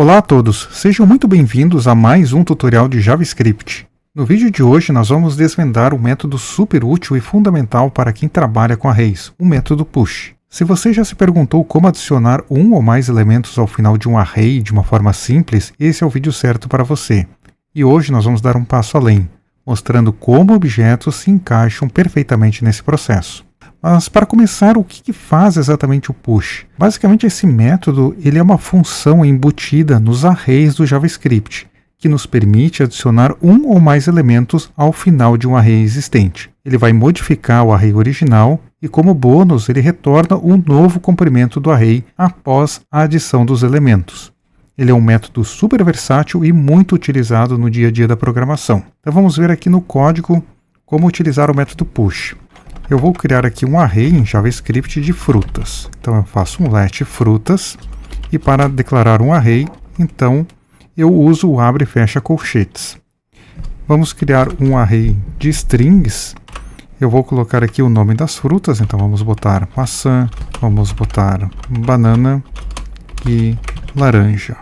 Olá a todos, sejam muito bem-vindos a mais um tutorial de JavaScript. No vídeo de hoje nós vamos desvendar um método super útil e fundamental para quem trabalha com arrays, o método push. Se você já se perguntou como adicionar um ou mais elementos ao final de um array de uma forma simples, esse é o vídeo certo para você. E hoje nós vamos dar um passo além, mostrando como objetos se encaixam perfeitamente nesse processo. Mas para começar, o que faz exatamente o push? Basicamente esse método ele é uma função embutida nos arrays do JavaScript, que nos permite adicionar um ou mais elementos ao final de um array existente. Ele vai modificar o array original e, como bônus, ele retorna um novo comprimento do array após a adição dos elementos. Ele é um método super versátil e muito utilizado no dia a dia da programação. Então vamos ver aqui no código como utilizar o método push. Eu vou criar aqui um array em JavaScript de frutas. Então eu faço um let frutas e para declarar um array, então eu uso o abre e fecha colchetes. Vamos criar um array de strings. Eu vou colocar aqui o nome das frutas, então vamos botar maçã, vamos botar banana e laranja.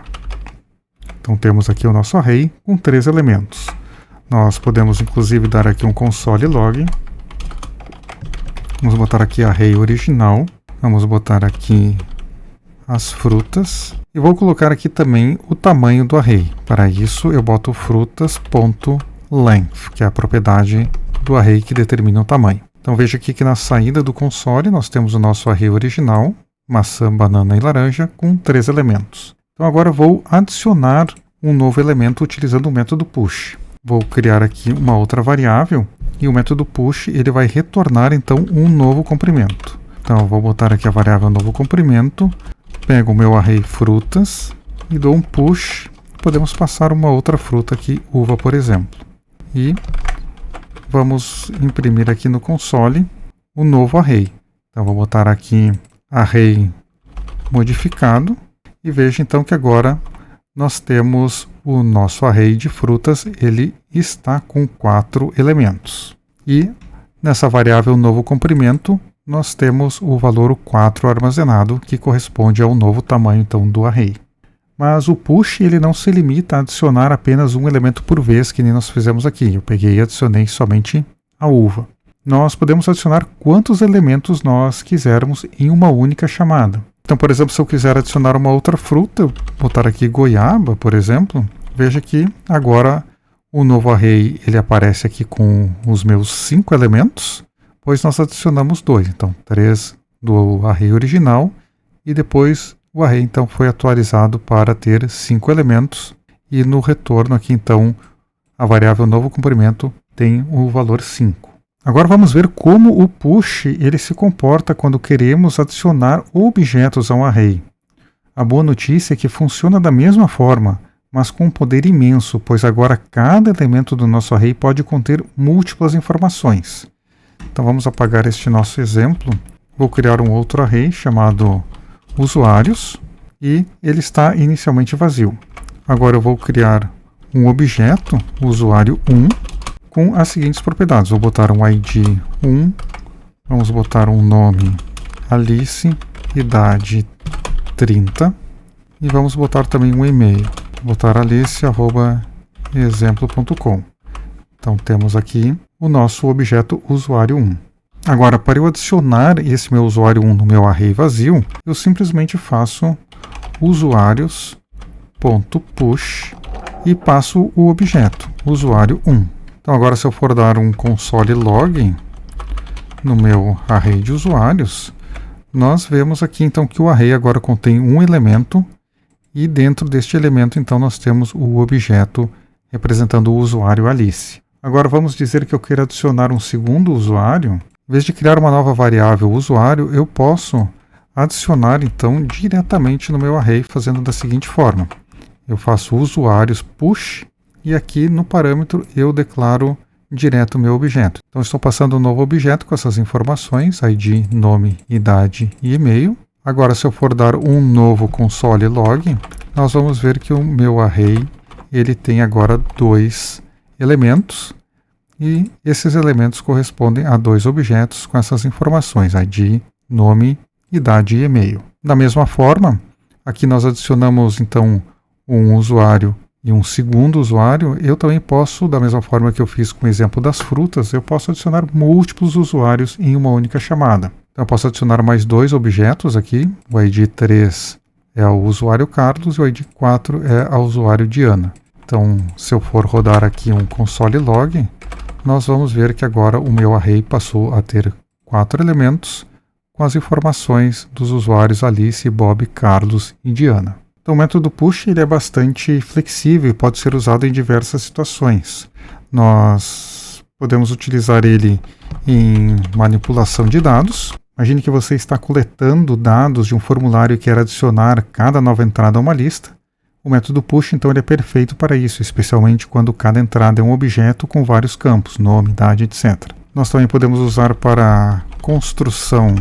Então temos aqui o nosso array com 3 elementos. Nós podemos inclusive dar aqui um console log. Vamos botar aqui array original, vamos botar aqui as frutas e vou colocar aqui também o tamanho do array. Para isso eu boto frutas.length, que é a propriedade do array que determina o tamanho. Então veja aqui que na saída do console nós temos o nosso array original, maçã, banana e laranja, com 3 elementos. Então agora eu vou adicionar um novo elemento utilizando o método push. Vou criar aqui uma outra variável. E o método push ele vai retornar então um novo comprimento. Então eu vou botar aqui a variável novo comprimento, pego o meu array frutas e dou um push. Podemos passar uma outra fruta aqui, uva por exemplo. E vamos imprimir aqui no console o novo array. Então vou botar aqui array modificado e veja então que agora nós temos o nosso array de frutas, ele está com 4 elementos. E nessa variável novo comprimento, nós temos o valor 4 armazenado, que corresponde ao novo tamanho então, do array. Mas o push ele não se limita a adicionar apenas um elemento por vez, que nem nós fizemos aqui. Eu peguei e adicionei somente a uva. Nós podemos adicionar quantos elementos nós quisermos em uma única chamada. Então, por exemplo, se eu quiser adicionar uma outra fruta, eu botar aqui goiaba, por exemplo, veja que agora o novo array ele aparece aqui com os meus 5 elementos, pois nós adicionamos 2. Então, 3 do array original e depois o array então foi atualizado para ter 5 elementos e no retorno aqui então a variável novo comprimento tem o valor 5. Agora vamos ver como o push ele se comporta quando queremos adicionar objetos a um array. A boa notícia é que funciona da mesma forma, mas com um poder imenso, pois agora cada elemento do nosso array pode conter múltiplas informações. Então vamos apagar este nosso exemplo. Vou criar um outro array chamado usuários e ele está inicialmente vazio. Agora eu vou criar um objeto, usuário1, com as seguintes propriedades. Vou botar um ID 1, vamos botar um nome Alice, idade 30 e vamos botar também um e-mail. Vou botar alice@exemplo.com. Então temos aqui o nosso objeto usuário1. Agora, para eu adicionar esse meu usuário1 no meu array vazio, eu simplesmente faço usuários.push e passo o objeto usuário1. Então agora se eu for dar um console log no meu array de usuários, nós vemos aqui então que o array agora contém um elemento e dentro deste elemento então nós temos o objeto representando o usuário Alice. Agora vamos dizer que eu quero adicionar um segundo usuário. Em vez de criar uma nova variável usuário, eu posso adicionar então diretamente no meu array fazendo da seguinte forma. Eu faço usuários push e aqui no parâmetro eu declaro direto o meu objeto. Então estou passando um novo objeto com essas informações, ID, nome, idade e e-mail. Agora se eu for dar um novo console log, nós vamos ver que o meu array ele tem agora 2 elementos e esses elementos correspondem a 2 objetos com essas informações, ID, nome, idade e e-mail. Da mesma forma, aqui nós adicionamos então um usuário e um segundo usuário, eu também posso, da mesma forma que eu fiz com o exemplo das frutas, eu posso adicionar múltiplos usuários em uma única chamada. Então eu posso adicionar mais 2 objetos aqui, o ID 3 é o usuário Carlos e o ID 4 é o usuário Diana. Então, se eu for rodar aqui um console log, nós vamos ver que agora o meu array passou a ter 4 elementos com as informações dos usuários Alice, Bob, Carlos e Diana. Então, o método push ele é bastante flexível e pode ser usado em diversas situações. Nós podemos utilizar ele em manipulação de dados. Imagine que você está coletando dados de um formulário e quer adicionar cada nova entrada a uma lista. O método push, então, ele é perfeito para isso, especialmente quando cada entrada é um objeto com vários campos, nome, idade, etc. Nós também podemos usar para construção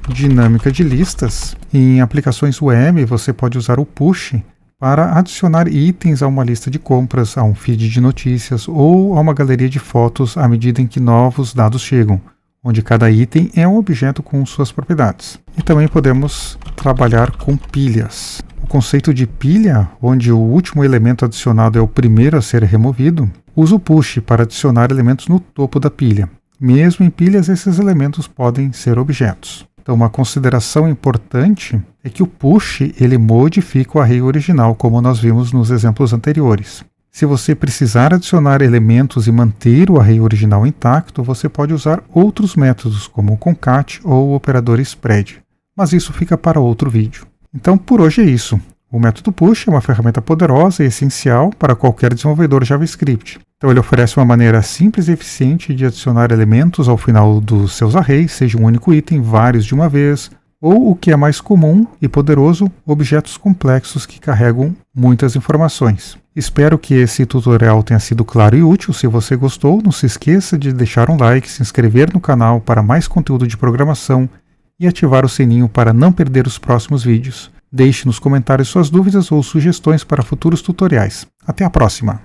dinâmica de listas. Em aplicações web, você pode usar o push para adicionar itens a uma lista de compras, a um feed de notícias ou a uma galeria de fotos à medida em que novos dados chegam, onde cada item é um objeto com suas propriedades. E também podemos trabalhar com pilhas. O conceito de pilha, onde o último elemento adicionado é o primeiro a ser removido, usa o push para adicionar elementos no topo da pilha. Mesmo em pilhas, esses elementos podem ser objetos. Então, uma consideração importante é que o push ele modifica o array original, como nós vimos nos exemplos anteriores. Se você precisar adicionar elementos e manter o array original intacto, você pode usar outros métodos, como o concat ou o operador spread. Mas isso fica para outro vídeo. Então, por hoje é isso. O método push é uma ferramenta poderosa e essencial para qualquer desenvolvedor JavaScript. Então, ele oferece uma maneira simples e eficiente de adicionar elementos ao final dos seus arrays, seja um único item, vários de uma vez, ou, o que é mais comum e poderoso, objetos complexos que carregam muitas informações. Espero que esse tutorial tenha sido claro e útil. Se você gostou, não se esqueça de deixar um like, se inscrever no canal para mais conteúdo de programação e ativar o sininho para não perder os próximos vídeos. Deixe nos comentários suas dúvidas ou sugestões para futuros tutoriais. Até a próxima!